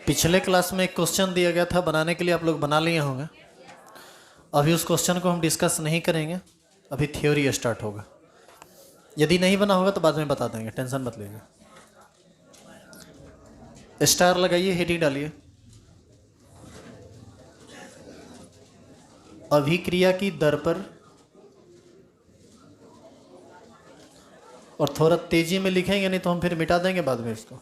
पिछले क्लास में एक क्वेश्चन दिया गया था बनाने के लिए, आप लोग बना लिए होंगे। अभी उस क्वेश्चन को हम डिस्कस नहीं करेंगे, अभी थ्योरी स्टार्ट होगा। यदि नहीं बना होगा तो बाद में बता देंगे, टेंशन मत लीजिए। स्टार लगाइए, हेडिंग डालिए। अभिक्रिया की दर पर, और थोड़ा तेजी में लिखेंगे नहीं तो हम फिर मिटा देंगे बाद में इसको।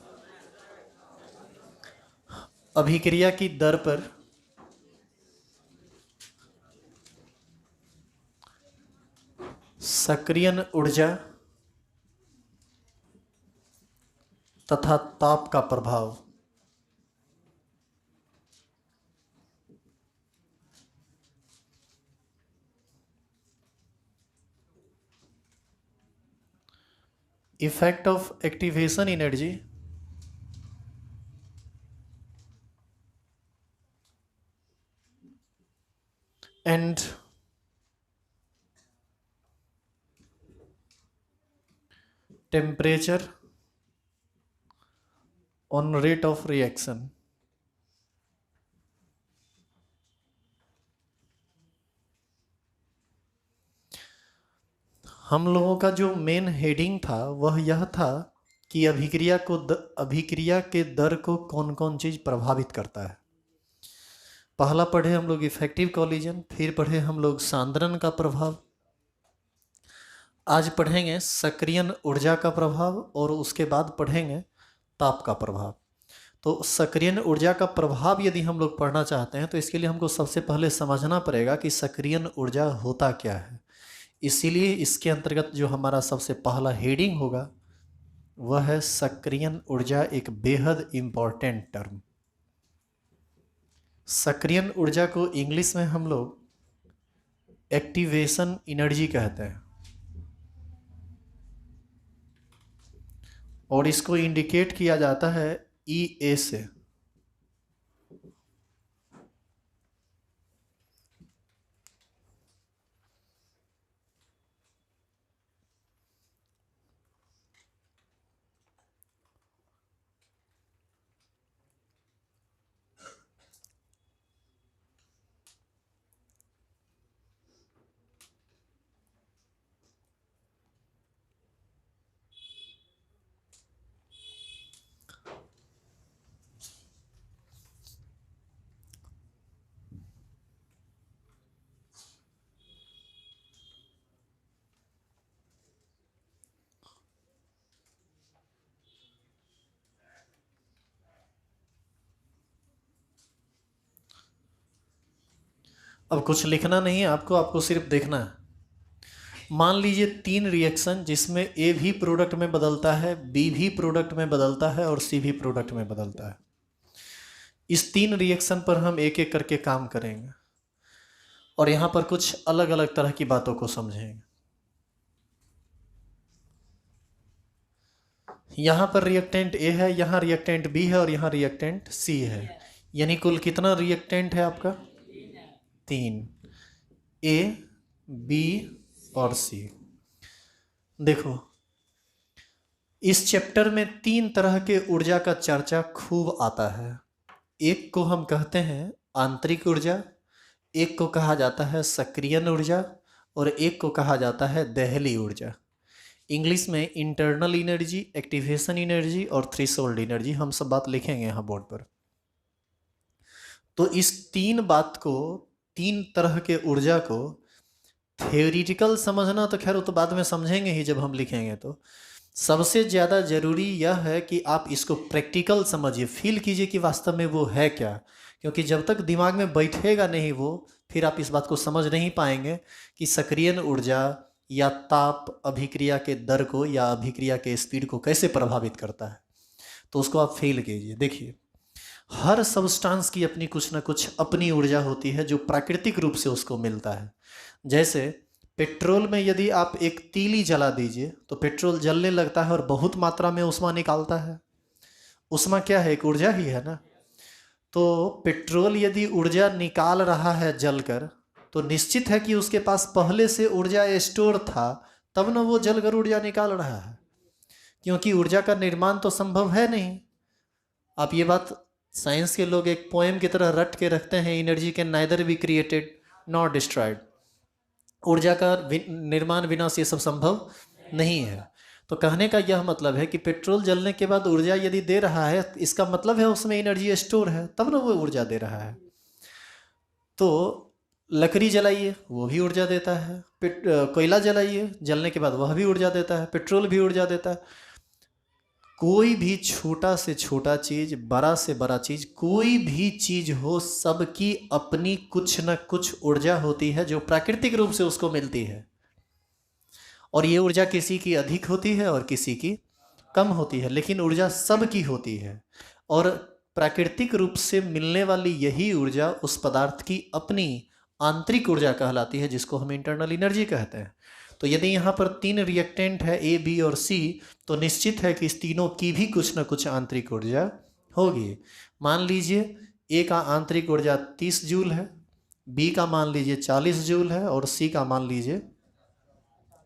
अभिक्रिया की दर पर सक्रियण ऊर्जा तथा ताप का प्रभाव। Effect of activation energy and temperature on rate of reaction. हम लोगों का जो मेन हेडिंग था वह यह था कि अभिक्रिया के दर को कौन कौन चीज प्रभावित करता है। पहला पढ़े हम लोग इफेक्टिव कोलिजन, फिर पढ़े हम लोग सांद्रण का प्रभाव, आज पढ़ेंगे सक्रियण ऊर्जा का प्रभाव, और उसके बाद पढ़ेंगे ताप का प्रभाव। तो सक्रियण ऊर्जा का प्रभाव यदि हम लोग पढ़ना चाहते हैं तो इसके लिए हमको सबसे पहले समझना पड़ेगा कि सक्रियण ऊर्जा होता क्या है। इसीलिए इसके अंतर्गत जो हमारा सबसे पहला हेडिंग होगा वह है सक्रियण ऊर्जा, एक बेहद इंपॉर्टेंट टर्म। सक्रियण ऊर्जा को इंग्लिश में हम लोग एक्टिवेशन एनर्जी कहते हैं, और इसको इंडिकेट किया जाता है EA से। अब कुछ लिखना नहीं है आपको सिर्फ देखना है। मान लीजिए 3 रिएक्शन जिसमें A भी प्रोडक्ट में बदलता है, B भी प्रोडक्ट में बदलता है और C भी प्रोडक्ट में बदलता है। इस 3 रिएक्शन पर हम एक एक करके काम करेंगे और यहाँ पर कुछ अलग अलग तरह की बातों को समझेंगे। यहाँ पर रिएक्टेंट A है, यहाँ रिएक्टेंट B है और यहाँ रिएक्टेंट C है। यानी कुल कितना रिएक्टेंट है आपका? 3, A, B और C। देखो, इस चैप्टर में 3 तरह के ऊर्जा का चर्चा खूब आता है। एक को हम कहते हैं आंतरिक ऊर्जा, एक को कहा जाता है सक्रियण ऊर्जा और एक को कहा जाता है देहली ऊर्जा। इंग्लिश में इंटरनल एनर्जी, एक्टिवेशन एनर्जी और थ्रेशोल्ड एनर्जी, हम सब बात लिखेंगे यहाँ बोर्ड पर। तो इस 3 तरह के ऊर्जा को थ्योरिटिकल समझना तो खैर वो तो बाद में समझेंगे ही जब हम लिखेंगे। तो सबसे ज़्यादा ज़रूरी यह है कि आप इसको प्रैक्टिकल समझिए, फील कीजिए कि वास्तव में वो है क्या। क्योंकि जब तक दिमाग में बैठेगा नहीं वो, फिर आप इस बात को समझ नहीं पाएंगे कि सक्रियण ऊर्जा या ताप अभिक्रिया के दर को या अभिक्रिया के स्पीड को कैसे प्रभावित करता है। तो उसको आप फील कीजिए। देखिए, हर सब्सटेंस की अपनी कुछ ना कुछ अपनी ऊर्जा होती है जो प्राकृतिक रूप से उसको मिलता है। जैसे पेट्रोल में यदि आप एक तीली जला दीजिए तो पेट्रोल जलने लगता है और बहुत मात्रा में ऊष्मा निकालता है। ऊष्मा क्या है? एक ऊर्जा ही है ना। तो पेट्रोल यदि ऊर्जा निकाल रहा है जलकर, तो निश्चित है कि उसके पास पहले से ऊर्जा स्टोर था, तब न वो जलकर ऊर्जा निकाल रहा है। क्योंकि ऊर्जा का निर्माण तो संभव है नहीं। आप ये बात साइंस के लोग एक पोएम की तरह रट के रखते हैं, energy can neither be created not destroyed. ऊर्जा का निर्माण विनाश ये सब संभव नहीं है। तो कहने का यह मतलब है कि पेट्रोल जलने के बाद ऊर्जा यदि दे रहा है, इसका मतलब है उसमें एनर्जी स्टोर है, तब ना वो ऊर्जा दे रहा है। तो लकड़ी जलाइए, वो भी ऊर्जा देता है। कोयला जलाइए, जलने के बाद वह भी ऊर्जा देता है। पेट्रोल भी ऊर्जा देता है। कोई भी छोटा से छोटा चीज, बड़ा से बड़ा चीज, कोई भी चीज हो, सबकी अपनी कुछ न कुछ ऊर्जा होती है जो प्राकृतिक रूप से उसको मिलती है। और ये ऊर्जा किसी की अधिक होती है और किसी की कम होती है, लेकिन ऊर्जा सबकी होती है। और प्राकृतिक रूप से मिलने वाली यही ऊर्जा उस पदार्थ की अपनी आंतरिक ऊर्जा कहलाती है, जिसको हम इंटरनल एनर्जी कहते हैं। तो यदि यहाँ पर 3 रिएक्टेंट है, ए, बी और सी, तो निश्चित है कि इस तीनों की भी कुछ न कुछ आंतरिक ऊर्जा होगी। मान लीजिए ए का आंतरिक ऊर्जा 30 जूल है, बी का मान लीजिए 40 जूल है और सी का मान लीजिए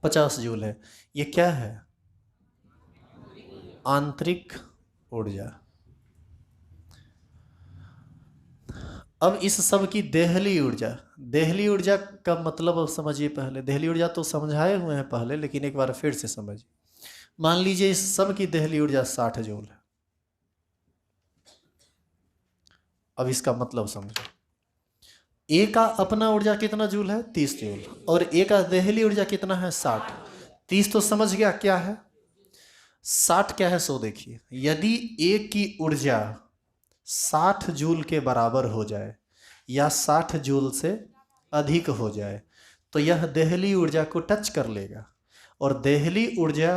50 जूल है। ये क्या है? आंतरिक ऊर्जा। अब इस सब की देहली ऊर्जा, देहली ऊर्जा का मतलब अब समझिए। पहले देहली ऊर्जा तो समझाए हुए हैं पहले, लेकिन एक बार फिर से समझिए। मान लीजिए इस सब की देहली ऊर्जा 60 जूल है। अब इसका मतलब समझो। ए का अपना ऊर्जा कितना जूल है? 30 जूल। और ए का देहली ऊर्जा कितना है? 60। 30 तो समझ गया क्या है, 60 क्या है सो देखिए। यदि ए की ऊर्जा 60 जूल के बराबर हो जाए या 60 जूल से अधिक हो जाए, तो यह देहली ऊर्जा को टच कर लेगा। और देहली ऊर्जा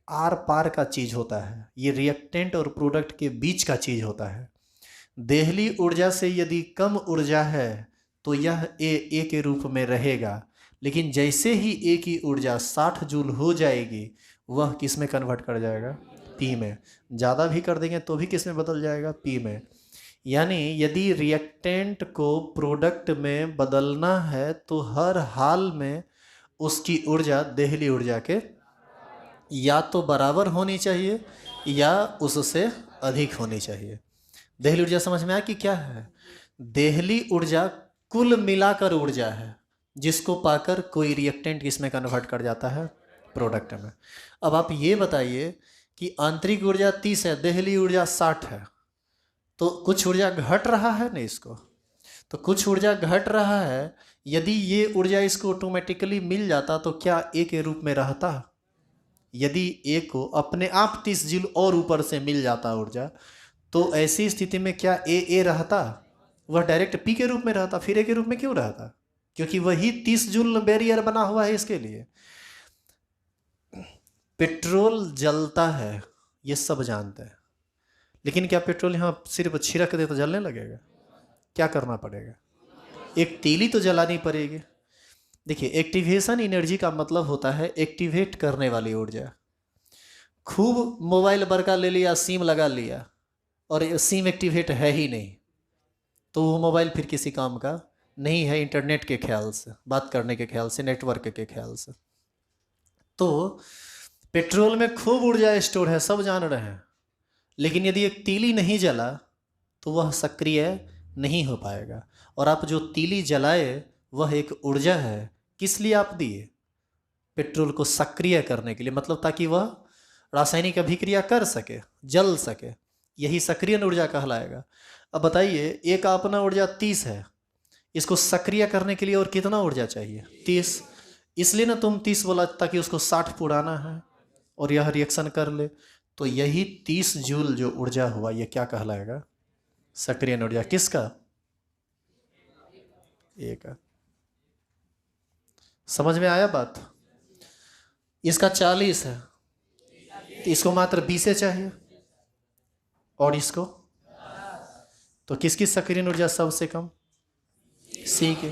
आर पार का चीज होता है, ये रिएक्टेंट और प्रोडक्ट के बीच का चीज होता है। देहली ऊर्जा से यदि कम ऊर्जा है तो यह ए के रूप में रहेगा, लेकिन जैसे ही ए की ऊर्जा 60 जूल हो जाएगी, वह किस में कन्वर्ट कर जाएगा? पी में। ज़्यादा भी कर देंगे तो भी किस में बदल जाएगा? पी में। यानी यदि रिएक्टेंट को प्रोडक्ट में बदलना है तो हर हाल में उसकी ऊर्जा देहली ऊर्जा के या तो बराबर होनी चाहिए या उससे अधिक होनी चाहिए। देहली ऊर्जा समझ में आया कि क्या है? देहली ऊर्जा कुल मिलाकर ऊर्जा है, जिसको पाकर कोई रिएक्टेंट किसमें कन्वर्ट कर जाता है? प्रोडक्ट में। अब आप ये बताइए कि आंतरिक ऊर्जा 30 है, देहली ऊर्जा 60 है, तो कुछ ऊर्जा घट रहा है ना इसको। तो कुछ ऊर्जा घट रहा है, यदि ये ऊर्जा इसको ऑटोमेटिकली मिल जाता तो क्या ए के रूप में रहता? यदि ए को अपने आप 30 जूल और ऊपर से मिल जाता ऊर्जा, तो ऐसी स्थिति में क्या ए रहता? वह डायरेक्ट पी के रूप में रहता। फिर ए के रूप में क्यों रहता? क्योंकि वही 30 जूल बैरियर बना हुआ है इसके लिए। पेट्रोल जलता है, ये सब जानते हैं, लेकिन क्या पेट्रोल यहाँ सिर्फ छिड़क दे तो जलने लगेगा? क्या करना पड़ेगा? एक तीली तो जलानी पड़ेगी। देखिए, एक्टिवेशन एनर्जी का मतलब होता है एक्टिवेट करने वाली ऊर्जा। खूब मोबाइल बरका ले लिया, सिम लगा लिया और सिम एक्टिवेट है ही नहीं, तो वो मोबाइल फिर किसी काम का नहीं है, इंटरनेट के ख्याल से, बात करने के ख्याल से, नेटवर्क के ख्याल से। तो पेट्रोल में खूब ऊर्जा स्टोर है, सब जान रहे हैं, लेकिन यदि एक तीली नहीं जला तो वह सक्रिय नहीं हो पाएगा। और आप जो तीली जलाए वह एक ऊर्जा है, किस लिए आप दिए? पेट्रोल को सक्रिय करने के लिए, मतलब ताकि वह रासायनिक अभिक्रिया कर सके, जल सके, यही सक्रिय ऊर्जा कहलाएगा। अब बताइए, एक अपना ऊर्जा 30 है, इसको सक्रिय करने के लिए और कितना ऊर्जा चाहिए? 30। इसलिए ना तुम 30 बोला, ताकि उसको 60 पुराना है और यह रिएक्शन कर ले। तो यही 30 जूल जो ऊर्जा हुआ, यह क्या कहलाएगा? सक्रिय ऊर्जा। किसका? ए का। समझ में आया बात? इसका 40 है, तो इसको मात्र 20 चाहिए, और इसको तो किसकी सक्रिय ऊर्जा सबसे कम? सी के।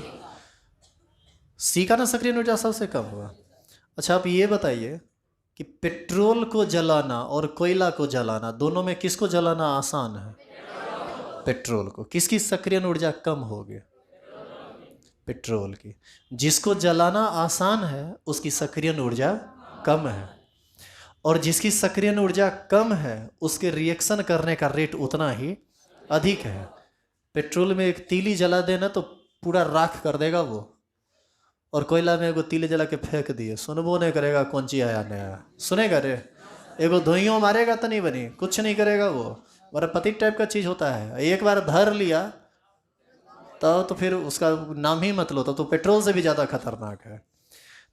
सी का ना सक्रिय ऊर्जा सबसे कम हुआ। अच्छा, आप ये बताइए कि पेट्रोल को जलाना और कोयला को जलाना, दोनों में किसको जलाना आसान है? पेट्रोल को। किसकी सक्रिय ऊर्जा कम होगी? पेट्रोल की। जिसको जलाना आसान है उसकी सक्रिय ऊर्जा कम है, और जिसकी सक्रिय ऊर्जा कम है उसके रिएक्शन करने का रेट उतना ही अधिक है। पेट्रोल में एक तीली जला देना तो पूरा राख कर देगा वो, और कोयला में एगो तीली जला के फेंक दिए, सुनबो नहीं करेगा कौन ची आया नया, सुनेगा रे? एगो धुइयों मारेगा तो नहीं बनी, कुछ नहीं करेगा वो। पति टाइप का चीज़ होता है, एक बार धर लिया तो फिर उसका नाम ही मत लो, तो पेट्रोल से भी ज़्यादा खतरनाक है।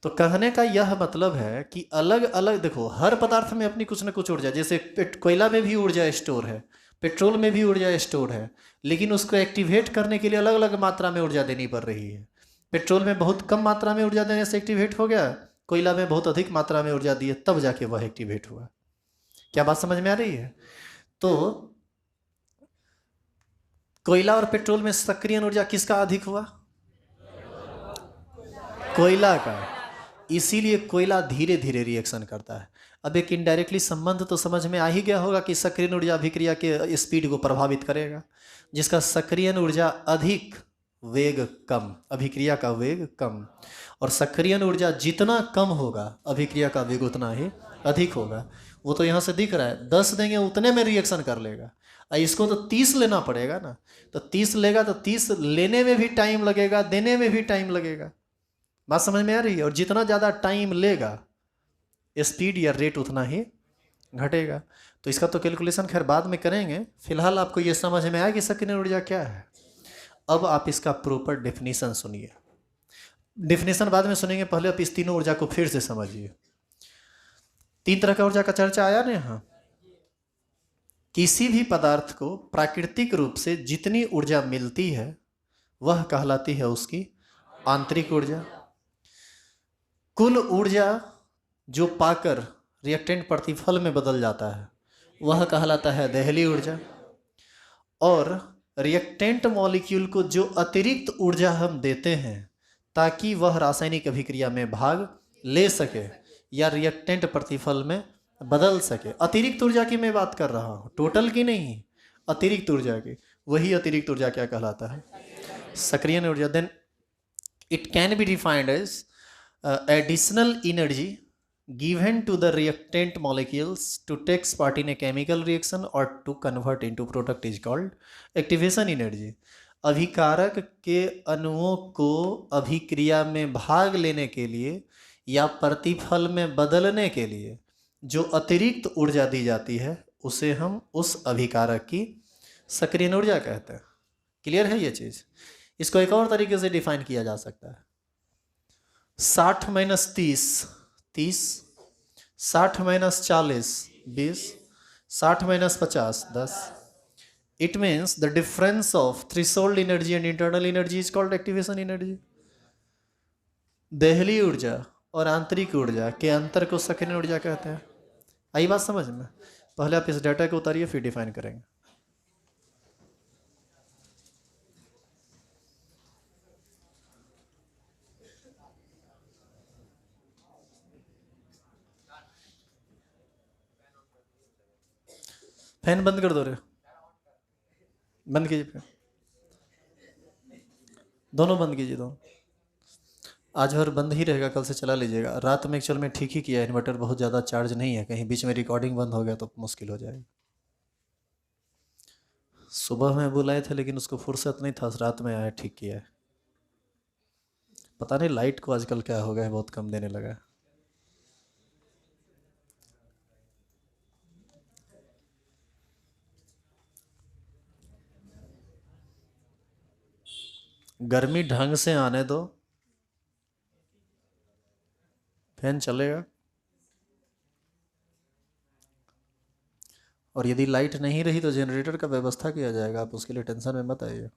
तो कहने का यह मतलब है कि अलग अलग देखो, हर पदार्थ में अपनी कुछ न कुछ ऊर्जा, जैसे कोयला में भी ऊर्जा स्टोर है, पेट्रोल में भी ऊर्जा स्टोर है, लेकिन उसको एक्टिवेट करने के लिए अलग अलग मात्रा में ऊर्जा देनी पड़ रही है। पेट्रोल में बहुत कम मात्रा में ऊर्जा देने से एक्टिवेट हो गया, कोयला में बहुत अधिक मात्रा में ऊर्जा दिए तब जाके वह एक्टिवेट हुआ। क्या बात समझ में आ रही है? तो कोयला और पेट्रोल में सक्रियण ऊर्जा किसका अधिक हुआ? कोयला का। इसीलिए कोयला धीरे धीरे रिएक्शन करता है। अब एक इनडायरेक्टली संबंध तो समझ में आ ही गया होगा कि सक्रियण ऊर्जा अभिक्रिया के स्पीड को प्रभावित करेगा। जिसका सक्रियण ऊर्जा अधिक, वेग कम, अभिक्रिया का वेग कम। और सक्रियण ऊर्जा जितना कम होगा, अभिक्रिया का वेग उतना ही अधिक होगा। वो तो यहाँ से दिख रहा है, 10 देंगे उतने में रिएक्शन कर लेगा। इसको तो 30 लेना पड़ेगा ना, तो 30 लेगा तो 30 लेने में भी टाइम लगेगा, देने में भी टाइम लगेगा। बात समझ में आ रही है? और जितना ज़्यादा टाइम लेगा, स्पीड या रेट उतना ही घटेगा। तो इसका तो कैलकुलेशन खैर बाद में करेंगे, फिलहाल आपको ये समझ में आया कि सक्रियण ऊर्जा क्या है। अब आप इसका प्रॉपर डेफिनेशन सुनिए। डेफिनेशन बाद में सुनेंगे, पहले आप इस तीनों ऊर्जा को फिर से समझिए। 3 तरह का ऊर्जा का चर्चा आया ना यहाँ। किसी भी पदार्थ को प्राकृतिक रूप से जितनी ऊर्जा मिलती है वह कहलाती है उसकी आंतरिक ऊर्जा। कुल ऊर्जा जो पाकर रिएक्टेंट प्रतिफल में बदल जाता है वह कहलाता है देहली ऊर्जा। और रिएक्टेंट मॉलिक्यूल को जो अतिरिक्त ऊर्जा हम देते हैं ताकि वह रासायनिक अभिक्रिया में भाग ले सके या रिएक्टेंट प्रतिफल में बदल सके, अतिरिक्त ऊर्जा की मैं बात कर रहा हूँ, टोटल की नहीं, अतिरिक्त ऊर्जा की। वही अतिरिक्त ऊर्जा क्या कहलाता है? सक्रियण ऊर्जा। Then it can be defined as additional energy given to the reactant molecules to take part in a chemical reaction or to convert into product is called activation energy। अभिकारक के अणुओं को अभिक्रिया में भाग लेने के लिए या प्रतिफल में बदलने के लिए जो अतिरिक्त ऊर्जा दी जाती है उसे हम उस अभिकारक की सक्रियण ऊर्जा कहते हैं। क्लियर है ये चीज़? इसको एक और तरीके से डिफाइन किया जा सकता है। 60 minus 30 30, 60 minus 40 20, 60 minus 50 10। It means the difference of threshold energy and internal energy is called activation energy. Delhi ऊर्जा और आंतरिक ऊर्जा के अंतर को सक्रियण ऊर्जा कहते हैं। आई बात समझ में? पहले आप इस डाटा को उतारिए फिर डिफाइन करेंगे। फैन बंद कर दो रे, बंद कीजिए फैन, दोनों बंद कीजिए दोनों। आज भर बंद ही रहेगा, कल से चला लीजिएगा। रात में एक्चुअल में ठीक ही किया, इन्वर्टर बहुत ज़्यादा चार्ज नहीं है, कहीं बीच में रिकॉर्डिंग बंद हो गया तो मुश्किल हो जाएगी। सुबह में बुलाए थे लेकिन उसको फुर्सत नहीं था, रात में आया ठीक किया है। पता नहीं लाइट को आजकल क्या हो गया है, बहुत कम देने लगा है। गर्मी ढंग से आने दो, फैन चलेगा। और यदि लाइट नहीं रही तो जनरेटर का व्यवस्था किया जाएगा, आप उसके लिए टेंशन में मत आइए।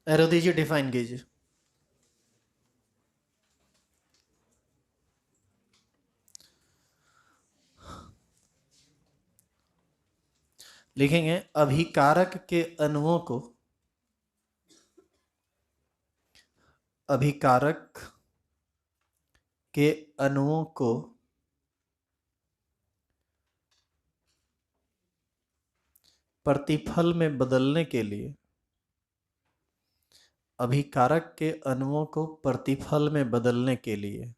एरो दीजिए, डिफाइन कीजिए। लिखेंगे अभिकारक के अणुओं को, अभिकारक के अणुओं को प्रतिफल में बदलने के लिए, अभिकारक के अणुओं को प्रतिफल में बदलने के लिए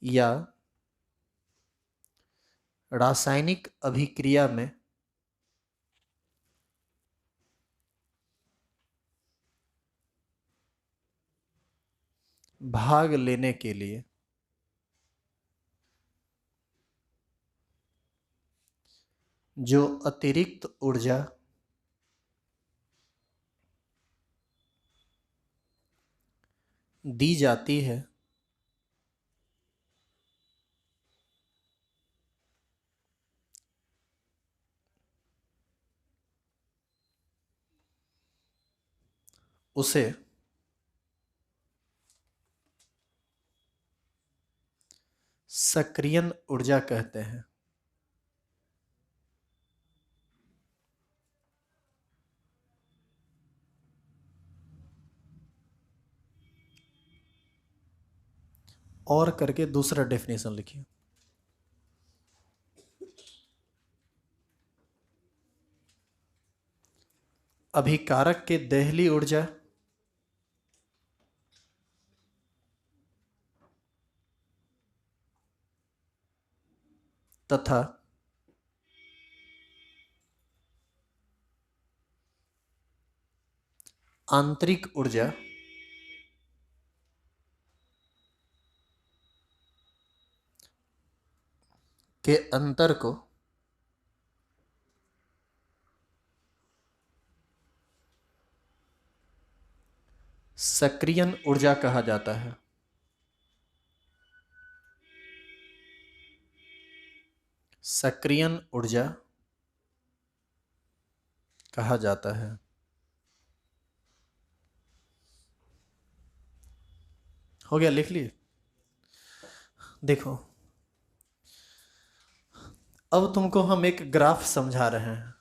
या रासायनिक अभिक्रिया में भाग लेने के लिए जो अतिरिक्त ऊर्जा दी जाती है उसे सक्रियण ऊर्जा कहते हैं। और करके दूसरा डेफिनेशन लिखिए। अभिकारक के देहली ऊर्जा तथा आंतरिक ऊर्जा के अंतर को सक्रियण ऊर्जा कहा जाता है। सक्रियण ऊर्जा कहा जाता है। हो गया, लिख लिए। देखो, अब तुमको हम एक ग्राफ समझा रहे हैं।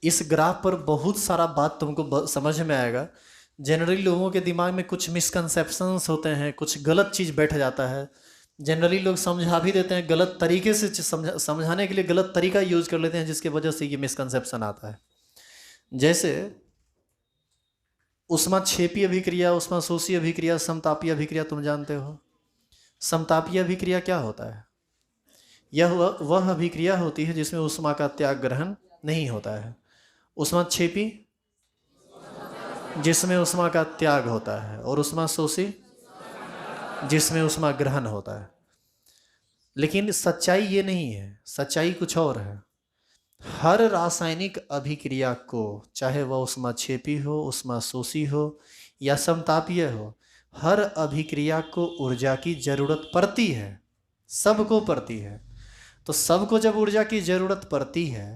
इस ग्राफ पर बहुत सारा बात तुमको समझ में आएगा। जनरली लोगों के दिमाग में कुछ मिसकंसेप्शंस होते हैं, कुछ गलत चीज़ बैठ जाता है। जनरली लोग समझा भी देते हैं गलत तरीके से, समझाने के लिए गलत तरीका यूज कर लेते हैं, जिसकी वजह से ये मिसकंसेप्शन आता है। जैसे ऊष्माक्षेपी अभिक्रिया, ऊष्माशोषी अभिक्रिया, समतापीय अभिक्रिया तुम जानते हो। समतापीय अभिक्रिया क्या होता है? यह वह अभिक्रिया होती है जिसमें ऊष्मा का त्याग ग्रहण नहीं होता है। ऊष्माक्षेपी जिसमें ऊष्मा का त्याग होता है, और ऊष्माशोषी जिसमें ऊष्मा ग्रहण होता है। लेकिन सच्चाई ये नहीं है, सच्चाई कुछ और है। हर रासायनिक अभिक्रिया को, चाहे वह ऊष्माक्षेपी हो, ऊष्माशोषी हो या समतापीय हो, हर अभिक्रिया को ऊर्जा की जरूरत पड़ती है, सबको पड़ती है। तो सबको जब ऊर्जा की जरूरत पड़ती है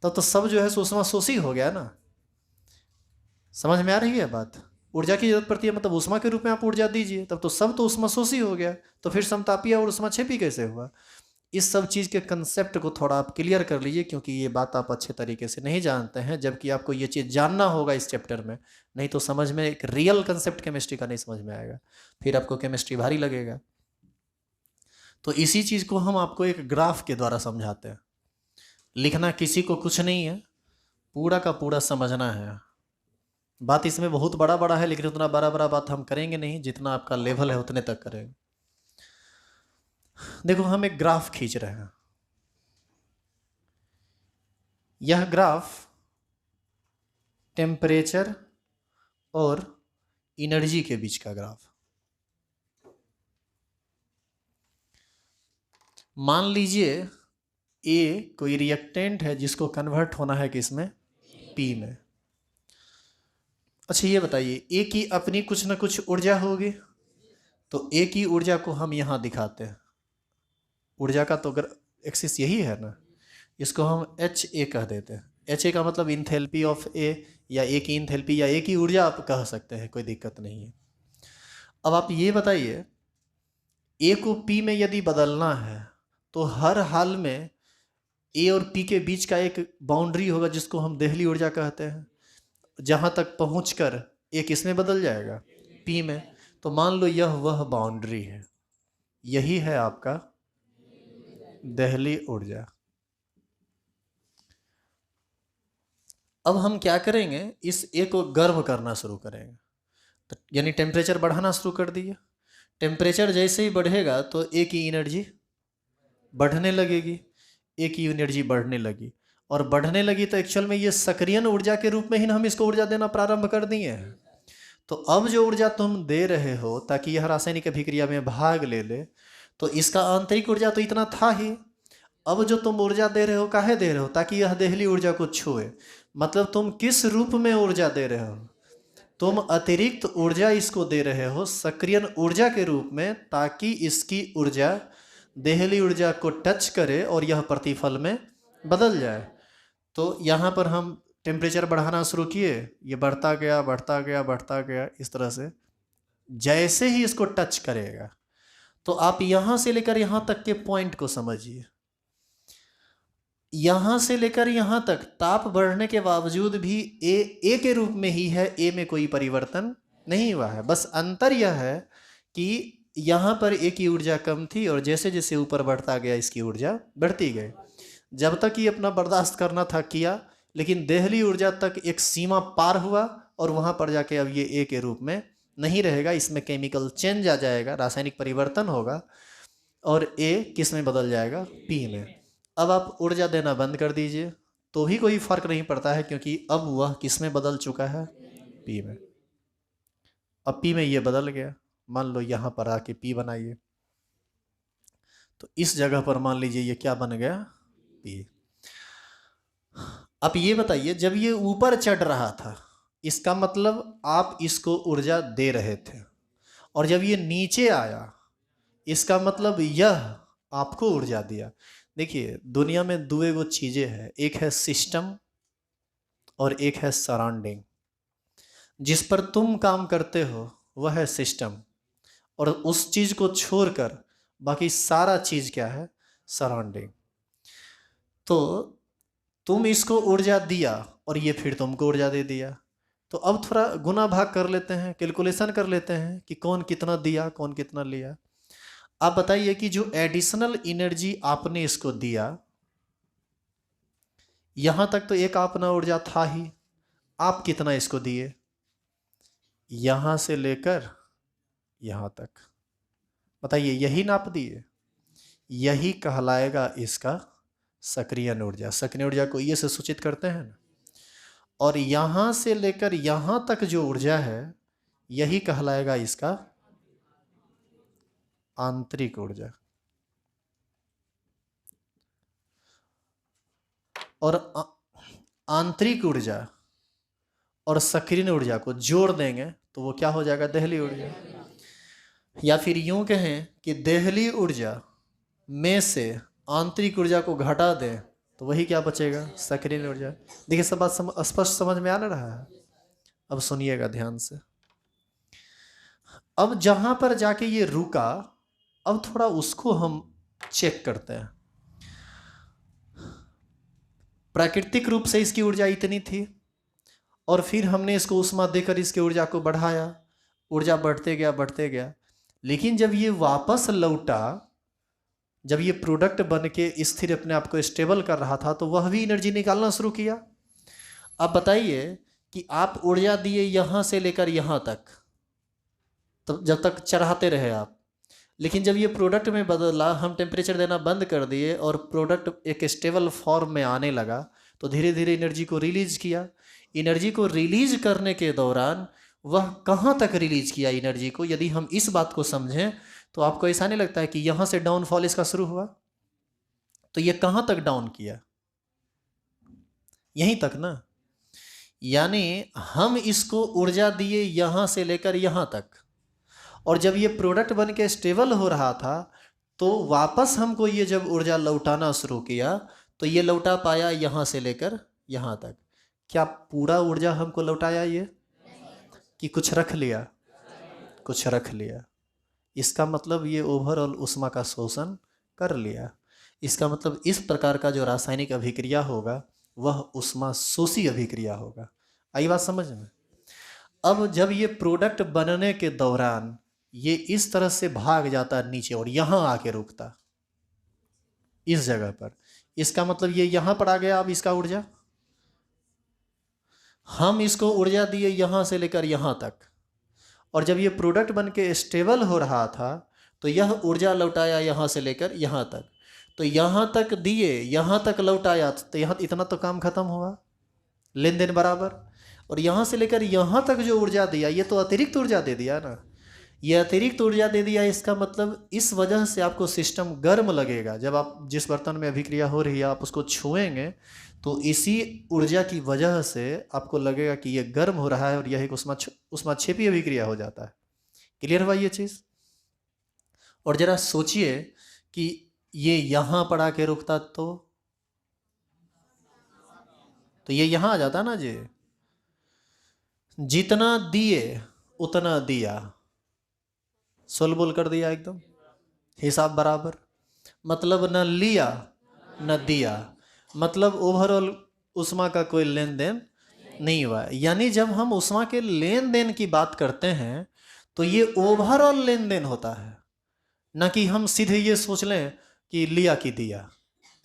तब तो सब जो है ऊष्माशोषी हो गया ना। समझ में आ रही है बात? ऊर्जा की जरूरत पड़ती है मतलब ऊष्मा के रूप में आप ऊर्जा दीजिए, तब तो सब तो ऊष्माशोषी हो गया। तो फिर समतापीय और ऊष्माक्षेपी कैसे हुआ? इस सब चीज़ के कंसेप्ट को थोड़ा आप क्लियर कर लीजिए, क्योंकि ये बात आप अच्छे तरीके से नहीं जानते हैं, जबकि आपको ये चीज़ जानना होगा इस चैप्टर में। नहीं तो समझ में एक रियल कंसेप्ट केमिस्ट्री का नहीं समझ में आएगा, फिर आपको केमिस्ट्री भारी लगेगा। तो इसी चीज़ को हम आपको एक ग्राफ के द्वारा समझाते हैं। लिखना किसी को कुछ नहीं है, पूरा का पूरा समझना है। बात इसमें बहुत बड़ा बड़ा है, लेकिन उतना बड़ा बड़ा बात हम करेंगे नहीं, जितना आपका लेवल है उतने तक करेंगे। देखो, हम एक ग्राफ खींच रहे हैं। यह ग्राफ टेम्परेचर और एनर्जी के बीच का ग्राफ। मान लीजिए ए कोई रिएक्टेंट है जिसको कन्वर्ट होना है किसमें? पी में। अच्छा ये बताइए, ए की अपनी कुछ ना कुछ ऊर्जा होगी, तो ए की ऊर्जा को हम यहाँ दिखाते हैं। ऊर्जा का तो एक्सिस यही है ना, इसको हम एच ए कह देते हैं। एच ए का मतलब इंथैल्पी ऑफ ए, या ए की इंथैल्पी, या ए की ऊर्जा आप कह सकते हैं, कोई दिक्कत नहीं है। अब आप ये बताइए, ए को पी में यदि बदलना है तो हर हाल में ए और पी के बीच का एक बाउंड्री होगा जिसको हम देहली ऊर्जा कहते हैं, जहां तक पहुंचकर ए किस में बदल जाएगा, पी में। तो मान लो यह वह बाउंड्री है, यही है आपका देहली ऊर्जा। अब हम क्या करेंगे, इस ए को गर्म करना शुरू करेंगे, तो यानी टेम्परेचर बढ़ाना शुरू कर दिए। टेम्परेचर जैसे ही बढ़ेगा तो ए की एनर्जी बढ़ने लगेगी, ए की एनर्जी बढ़ने लगी, और बढ़ने लगी तो एक्चुअल में ये सक्रियण ऊर्जा के रूप में ही हम इसको ऊर्जा देना प्रारंभ कर दिए हैं। तो अब जो ऊर्जा तुम दे रहे हो ताकि यह रासायनिक अभिक्रिया में भाग ले ले, तो इसका आंतरिक ऊर्जा तो इतना था ही। अब जो तुम ऊर्जा दे रहे हो काहे दे रहे हो, ताकि यह देहली ऊर्जा को छुए। मतलब तुम किस रूप में ऊर्जा दे रहे हो, तुम अतिरिक्त ऊर्जा इसको दे रहे हो सक्रियण ऊर्जा के रूप में, ताकि इसकी ऊर्जा देहली ऊर्जा को टच करे और यह प्रतिफल में बदल जाए। तो यहाँ पर हम टेम्परेचर बढ़ाना शुरू किए, ये बढ़ता गया बढ़ता गया बढ़ता गया, इस तरह से जैसे ही इसको टच करेगा तो आप यहाँ से लेकर यहाँ तक के पॉइंट को समझिए। यहाँ से लेकर यहाँ तक ताप बढ़ने के बावजूद भी ए के रूप में ही है, ए में कोई परिवर्तन नहीं हुआ है। बस अंतर यह है कि यहाँ पर ए की ऊर्जा कम थी और जैसे जैसे ऊपर बढ़ता गया इसकी ऊर्जा बढ़ती गई। जब तक ये अपना बर्दाश्त करना था किया, लेकिन देहली ऊर्जा तक एक सीमा पार हुआ और वहाँ पर जाके अब ये ए के रूप में नहीं रहेगा, इसमें केमिकल चेंज आ जाएगा, रासायनिक परिवर्तन होगा और ए किस में बदल जाएगा, पी में। अब आप ऊर्जा देना बंद कर दीजिए तो भी कोई फर्क नहीं पड़ता है, क्योंकि अब वह किस में बदल चुका है, पी में। अब पी में ये बदल गया, मान लो यहाँ पर आके पी बनाइए, तो इस जगह पर मान लीजिए ये क्या बन गया, पी। अब ये बताइए, जब ये ऊपर चढ़ रहा था इसका मतलब आप इसको ऊर्जा दे रहे थे, और जब ये नीचे आया इसका मतलब यह आपको ऊर्जा दिया। देखिए दुनिया में दो एगो चीजें हैं, एक है सिस्टम और एक है सराउंडिंग। जिस पर तुम काम करते हो वह है सिस्टम, और उस चीज को छोड़कर बाकी सारा चीज क्या है, सराउंडिंग। तो तुम इसको ऊर्जा दिया और ये फिर तुमको ऊर्जा दे दिया। तो अब थोड़ा गुना भाग कर लेते हैं, कैलकुलेशन कर लेते हैं कि कौन कितना दिया कौन कितना लिया। आप बताइए कि जो एडिशनल एनर्जी आपने इसको दिया, यहां तक तो एक अपना ऊर्जा था ही, आप कितना इसको दिए, यहां से लेकर यहां तक, बताइए, यही नाप दिए, यही कहलाएगा इसका सक्रियण ऊर्जा। सक्रियण ऊर्जा को ये से सूचित करते हैं ना, और यहां से लेकर यहां तक जो ऊर्जा है यही कहलाएगा इसका आंतरिक ऊर्जा। और आंतरिक ऊर्जा और सक्रियण ऊर्जा को जोड़ देंगे तो वो क्या हो जाएगा, देहली ऊर्जा। या फिर यूं कहें कि देहली ऊर्जा में से आंतरिक ऊर्जा को घटा दें तो वही क्या बचेगा, सक्रियण ऊर्जा। देखिए सब बात स्पष्ट समझ में आ रहा है। अब सुनिएगा ध्यान से। अब जहां पर जाके ये रुका, अब थोड़ा उसको हम चेक करते हैं। प्राकृतिक रूप से इसकी ऊर्जा इतनी थी और फिर हमने इसको उष्मा देकर इसकी ऊर्जा को बढ़ाया, ऊर्जा बढ़ते गया। लेकिन जब ये वापस लौटा, जब ये प्रोडक्ट बन के स्थिर अपने आप को स्टेबल कर रहा था, तो वह भी एनर्जी निकालना शुरू किया। अब बताइए कि आप ऊर्जा दिए यहां से लेकर यहां तक, तो जब तक चढ़ाते रहे आप, लेकिन जब ये प्रोडक्ट में बदला, हम टेम्परेचर देना बंद कर दिए और प्रोडक्ट एक स्टेबल फॉर्म में आने लगा, तो धीरे धीरे एनर्जी को रिलीज किया। एनर्जी को रिलीज करने के दौरान वह कहाँ तक रिलीज किया एनर्जी को, यदि हम इस बात को समझें तो आपको ऐसा नहीं लगता है कि यहाँ से डाउनफॉल इसका शुरू हुआ, तो ये कहाँ तक डाउन किया, यहीं तक ना। यानी हम इसको ऊर्जा दिए यहाँ से लेकर यहाँ तक, और जब ये प्रोडक्ट बन के स्टेबल हो रहा था तो वापस हमको ये जब ऊर्जा लौटाना शुरू किया, तो ये लौटा पाया यहाँ से लेकर यहाँ तक। क्या पूरा ऊर्जा हमको लौटाया ये, कि कुछ रख लिया, कुछ रख लिया। इसका मतलब ये ओवरऑल ऊष्मा का शोषण कर लिया। इसका मतलब इस प्रकार का जो रासायनिक अभिक्रिया होगा वह ऊष्मा शोषी अभिक्रिया होगा। आई बात समझ में? अब जब ये प्रोडक्ट बनने के दौरान ये इस तरह से भाग जाता नीचे और यहाँ आके रुकता इस जगह पर, इसका मतलब ये यहाँ पर आ गया। अब इसका ऊर्जा, हम इसको ऊर्जा दिए यहाँ से लेकर यहाँ तक, और जब ये प्रोडक्ट बन के स्टेबल हो रहा था तो यह ऊर्जा लौटाया यहाँ से लेकर यहाँ तक, तो यहाँ तक दिए यहाँ तक लौटाया, तो यहाँ इतना तो काम खत्म हुआ, लेन देन बराबर। और यहाँ से लेकर यहाँ तक जो ऊर्जा दिया ये तो अतिरिक्त ऊर्जा दे दिया ना, ये अतिरिक्त ऊर्जा दे दिया। इसका मतलब इस वजह से आपको सिस्टम गर्म लगेगा। जब आप जिस बर्तन में अभिक्रिया हो रही है आप उसको छुएंगे तो इसी ऊर्जा की वजह से आपको लगेगा कि ये गर्म हो रहा है और यह एक ऊष्माक्षेपी अभिक्रिया हो जाता है। क्लियर हुआ ये चीज़? और जरा सोचिए कि ये यहाँ पर आके रुकता तो ये यहाँ आ जाता ना जी। जितना दिए उतना दिया, सोल बोल कर दिया एकदम, हिसाब बराबर। मतलब न लिया न दिया, मतलब ओवरऑल ऊष्मा का कोई लेन देन नहीं हुआ। यानी जब हम ऊष्मा के लेन देन की बात करते हैं तो ये ओवरऑल लेन देन होता है, न कि हम सीधे ये सोच लें कि लिया कि दिया।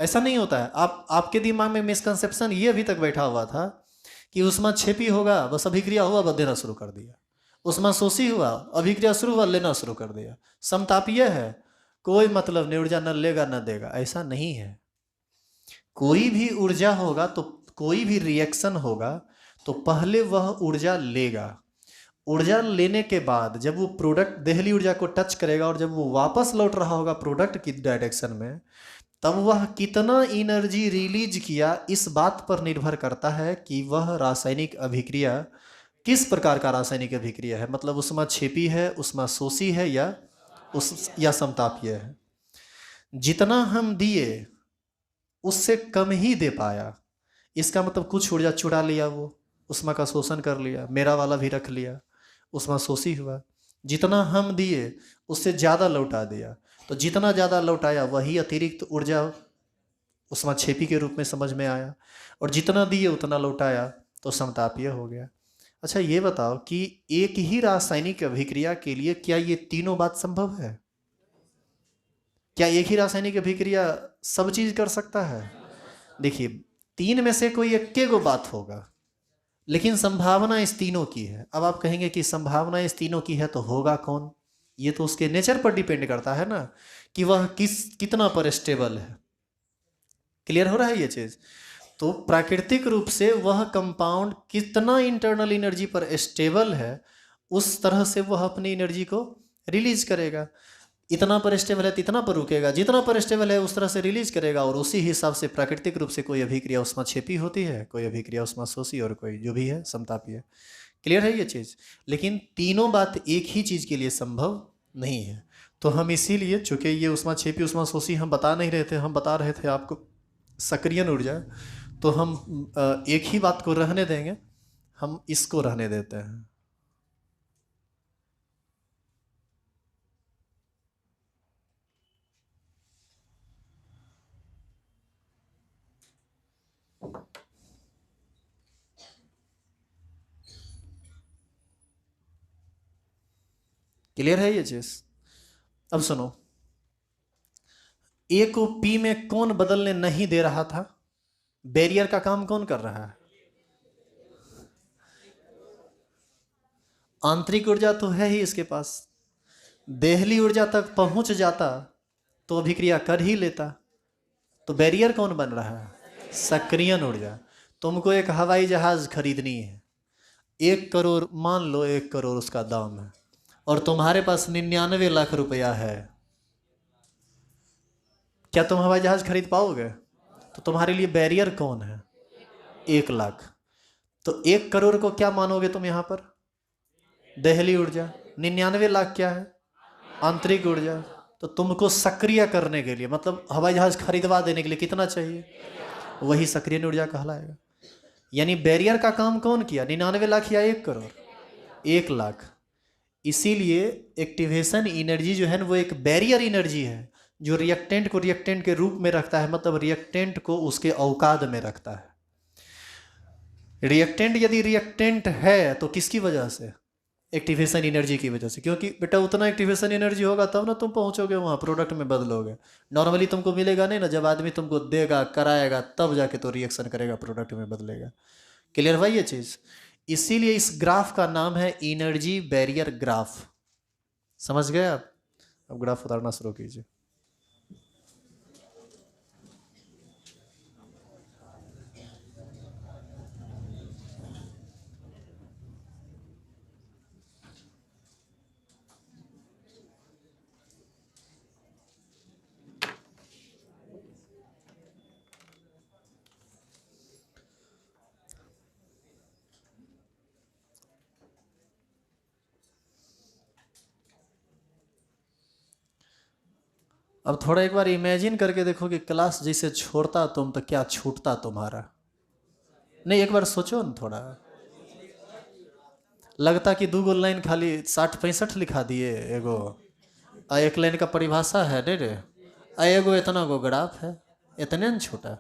ऐसा नहीं होता है। आपके दिमाग में मिसकंसेप्शन ये अभी तक बैठा हुआ था कि ऊष्माक्षेपी होगा बस अभिक्रिया हुआ बस देना शुरू कर दिया, ऊष्मा शोषी हुआ अभिक्रिया शुरू हुआ लेना शुरू कर दिया। समतापीय है, कोई मतलब नहीं, ऊर्जा न लेगा न देगा, ऐसा नहीं है। कोई भी ऊर्जा होगा तो कोई भी रिएक्शन होगा तो पहले वह ऊर्जा लेगा। ऊर्जा लेने के बाद जब वो प्रोडक्ट देहली ऊर्जा को टच करेगा और जब वो वापस लौट रहा होगा प्रोडक्ट की डायरेक्शन में, तब वह कितना एनर्जी रिलीज किया इस बात पर निर्भर करता है कि वह रासायनिक अभिक्रिया किस प्रकार का रासायनिक अभिक्रिया है। मतलब ऊष्माक्षेपी है, ऊष्मा शोषी है या समतापीय है। जितना हम दिए उससे कम ही दे पाया, इसका मतलब कुछ ऊर्जा चुरा लिया, वो ऊष्मा का शोषण कर लिया, मेरा वाला भी रख लिया, ऊष्मा शोषी हुआ। जितना हम दिए उससे ज़्यादा लौटा दिया, तो जितना ज़्यादा लौटाया वही अतिरिक्त ऊर्जा ऊष्माक्षेपी के रूप में समझ में आया, और जितना दिए उतना लौटाया तो समतापीय हो गया। अच्छा ये बताओ कि एक ही रासायनिक अभिक्रिया के लिए क्या ये तीनों बात संभव है? क्या एक ही रासायनिक अभिक्रिया सब चीज कर सकता है? देखिए, तीन में से कोई इक्के गो बात होगा, लेकिन संभावना इस तीनों की है। अब आप कहेंगे कि संभावना इस तीनों की है तो होगा कौन? ये तो उसके नेचर पर डिपेंड करता है ना कि वह कितना पर स्टेबल है। क्लियर हो रहा है ये चीज? तो प्राकृतिक रूप से वह कंपाउंड कितना इंटरनल एनर्जी पर स्टेबल है उस तरह से वह अपनी एनर्जी को रिलीज करेगा। इतना पर स्टेबल है तो इतना पर रुकेगा, जितना पर स्टेबल है उस तरह से रिलीज करेगा। और उसी हिसाब से प्राकृतिक रूप से कोई अभिक्रिया ऊष्माक्षेपी होती है, कोई अभिक्रिया ऊष्माशोषी, और कोई जो भी है समतापीय। क्लियर है ये चीज़? लेकिन तीनों बात एक ही चीज़ के लिए संभव नहीं है। तो हम इसीलिए, चूंकि ये ऊष्माक्षेपी ऊष्माशोषी हम बता नहीं रहे थे, हम बता रहे थे आपको सक्रियण ऊर्जा, तो हम एक ही बात को रहने देंगे, हम इसको रहने देते हैं। क्लियर है ये चीज? अब सुनो, ए को पी में कौन बदलने नहीं दे रहा था? बैरियर का काम कौन कर रहा है? आंतरिक ऊर्जा तो है ही इसके पास, देहली ऊर्जा तक पहुंच जाता तो अभिक्रिया कर ही लेता। तो बैरियर कौन बन रहा है? सक्रियण ऊर्जा। तुमको एक हवाई जहाज खरीदनी है, 1 करोड़, मान लो 1 करोड़ उसका दाम है, और तुम्हारे पास 99 लाख रुपया है, क्या तुम हवाई जहाज खरीद पाओगे? तो तुम्हारे लिए बैरियर कौन है? 1 लाख। तो 1 करोड़ को क्या मानोगे तुम यहाँ पर? देहली ऊर्जा। 99 लाख क्या है? आंतरिक ऊर्जा। तो तुमको सक्रिय करने के लिए, मतलब हवाई जहाज खरीदवा देने के लिए कितना चाहिए? वही सक्रिय ऊर्जा कहलाएगा। यानी बैरियर का काम कौन किया? 99 लाख या 1 करोड़? 1 लाख। इसीलिए एक्टिवेशन एनर्जी जो है ना वो एक बैरियर एनर्जी है जो रिएक्टेंट को रिएक्टेंट के रूप में रखता है, मतलब रिएक्टेंट को उसके औकात में रखता है। रिएक्टेंट यदि रिएक्टेंट है तो किसकी वजह से? एक्टिवेशन एनर्जी की वजह से, क्योंकि बेटा उतना एक्टिवेशन एनर्जी होगा तब ना तुम पहुंचोगे वहाँ, प्रोडक्ट में बदलोगे। नॉर्मली तुमको मिलेगा नहीं ना, जब आदमी तुमको देगा कराएगा तब जाके तो रिएक्शन करेगा, प्रोडक्ट में बदलेगा। क्लियर भाई ये चीज़? इसीलिए इस ग्राफ का नाम है एनर्जी बैरियर ग्राफ। समझ गए आप? अब ग्राफ उतारना शुरू कीजिए। अब थोड़ा एक बार इमेजिन करके देखो कि क्लास जैसे छोड़ता तुम तो क्या छूटता तुम्हारा। नहीं, एक बार सोचो ना थोड़ा। लगता कि 2 लाइन खाली 60-65 लिखा दिए एगो, आ 1 लाइन का परिभाषा है नहीं रे, आ एगो इतना गो ग्राफ है, इतने न छोटा।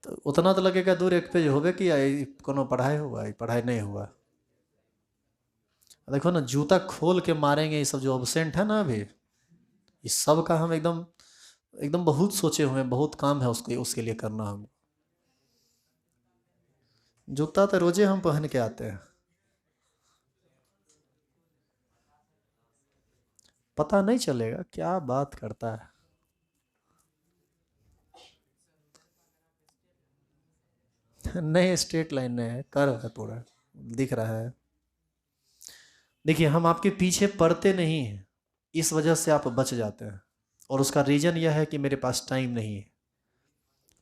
तो उतना तो लगेगा दूर 1 पेज होबे कि कोनो पढ़ाई हुआ, पढ़ाई नहीं हुआ। देखो ना, जूता खोल के मारेंगे ये सब जो ऑब्सेंट है ना अभी, इस सब का हम एकदम एकदम बहुत सोचे हुए हैं, बहुत काम है उसके लिए करना। हम जूता तो रोजे हम पहन के आते हैं, पता नहीं चलेगा क्या बात करता है। नहीं, स्ट्रेट लाइन नहीं है, कर्व है, पूरा दिख रहा है। देखिए, हम आपके पीछे पड़ते नहीं हैं, इस वजह से आप बच जाते हैं, और उसका रीज़न यह है कि मेरे पास टाइम नहीं है।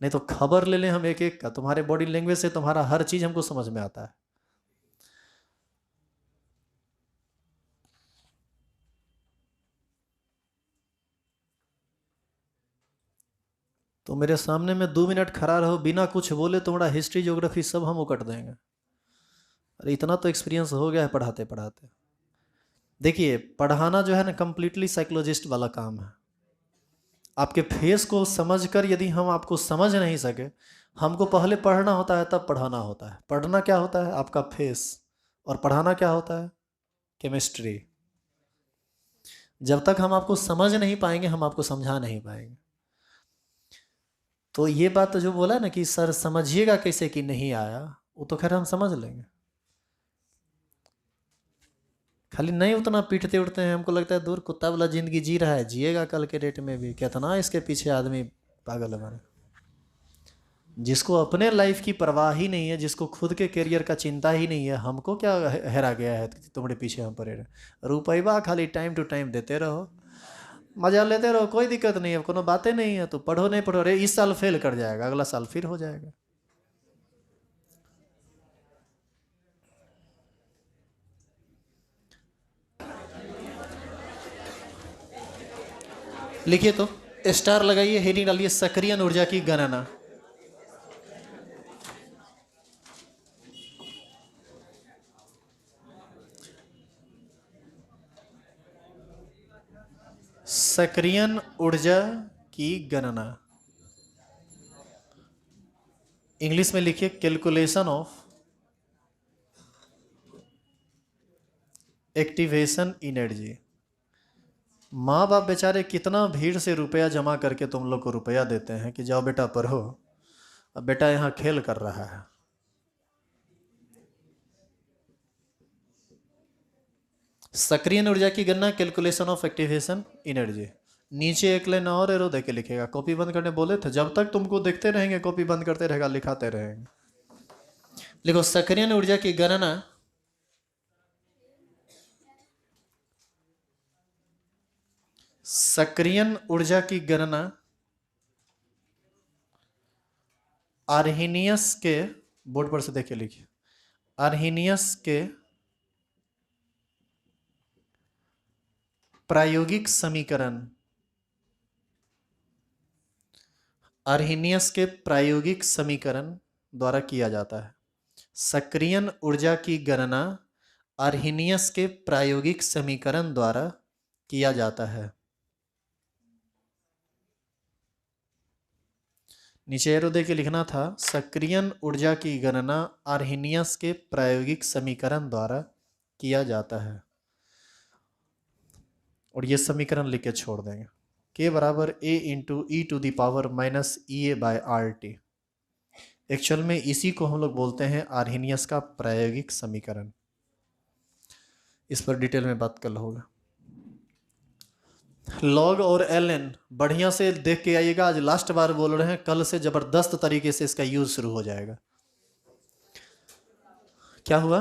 नहीं तो खबर ले लें हम एक एक का, तुम्हारे बॉडी लैंग्वेज से तुम्हारा हर चीज़ हमको समझ में आता है। तो मेरे सामने में 2 मिनट खड़ा रहो बिना कुछ बोले, तुम्हारा हिस्ट्री ज्योग्राफी सब हम उकट देंगे। अरे इतना तो एक्सपीरियंस हो गया है पढ़ाते पढ़ाते। देखिए, पढ़ाना जो है ना कम्प्लीटली साइकोलॉजिस्ट वाला काम है। आपके फेस को समझकर यदि हम आपको समझ नहीं सके, हमको पहले पढ़ना होता है तब पढ़ाना होता है। पढ़ना क्या होता है? आपका फेस। और पढ़ाना क्या होता है? केमिस्ट्री। जब तक हम आपको समझ नहीं पाएंगे हम आपको समझा नहीं पाएंगे। तो ये बात तो जो बोला ना कि सर समझिएगा कैसे कि नहीं आया, वो तो खैर हम समझ लेंगे, खाली नहीं उतना पीटते उठते हैं। हमको लगता है दूर कुत्ता वाला जिंदगी जी रहा है, जिएगा कल के डेट में भी, कितना इसके पीछे आदमी पागल है। जिसको अपने लाइफ की परवाह ही नहीं है, जिसको खुद के करियर का चिंता ही नहीं है, हमको क्या हेरा गया है तुम्हारे पीछे हम पड़े रहे। रुपया खाली टाइम टू टाइम देते रहो, मजा लेते रहो, कोई दिक्कत नहीं है, कोनो बातें नहीं है। तो पढ़ो नहीं पढ़ो, अरे इस साल फेल कर जाएगा, अगला साल फिर हो जाएगा। लिखिए तो, स्टार लगाइए, हेडिंग डालिए सक्रियण ऊर्जा की गणना। सक्रियण ऊर्जा की गणना, इंग्लिश में लिखिए कैलकुलेशन ऑफ एक्टिवेशन एनर्जी। माँ बाप बेचारे कितना भीड़ से रुपया जमा करके तुम लोग को रुपया देते हैं कि जाओ बेटा पढ़ो, अब बेटा यहाँ खेल कर रहा है। सक्रियण ऊर्जा की गणना, कैलकुलेशन ऑफ एक्टिवेशन एनर्जी। नीचे 1 लाइन और एरो देके लिखेगा, कॉपी बंद करने बोले थे, जब तक तुमको देखते रहेंगे कॉपी बंद करते रहेगा, लिखाते रहेंगे। लिखो सक्रियण ऊर्जा की गणना सक्रियण ऊर्जा की गणना आर्हेनियस के, बोर्ड पर से देखे लिखिए, आर्हेनियस के प्रायोगिक समीकरण, आर्हेनियस के प्रायोगिक समीकरण द्वारा किया जाता है। सक्रियण ऊर्जा की गणना आर्हेनियस के प्रायोगिक समीकरण द्वारा किया जाता है। नीचे एरो दे के लिखना था, सक्रियण ऊर्जा की गणना आर्हेनियस के प्रायोगिक समीकरण द्वारा किया जाता है। और ये समीकरण लिख के छोड़ देंगे, k बराबर a into e to the power minus E A by R T. Actual में इसी को हम लोग बोलते हैं आर्हेनियस का प्रायोगिक समीकरण। इस पर डिटेल में बात कल होगा। लॉग और एल एन बढ़िया से देख के आइएगा, आज लास्ट बार बोल रहे हैं, कल से जबरदस्त तरीके से इसका यूज शुरू हो जाएगा। क्या हुआ?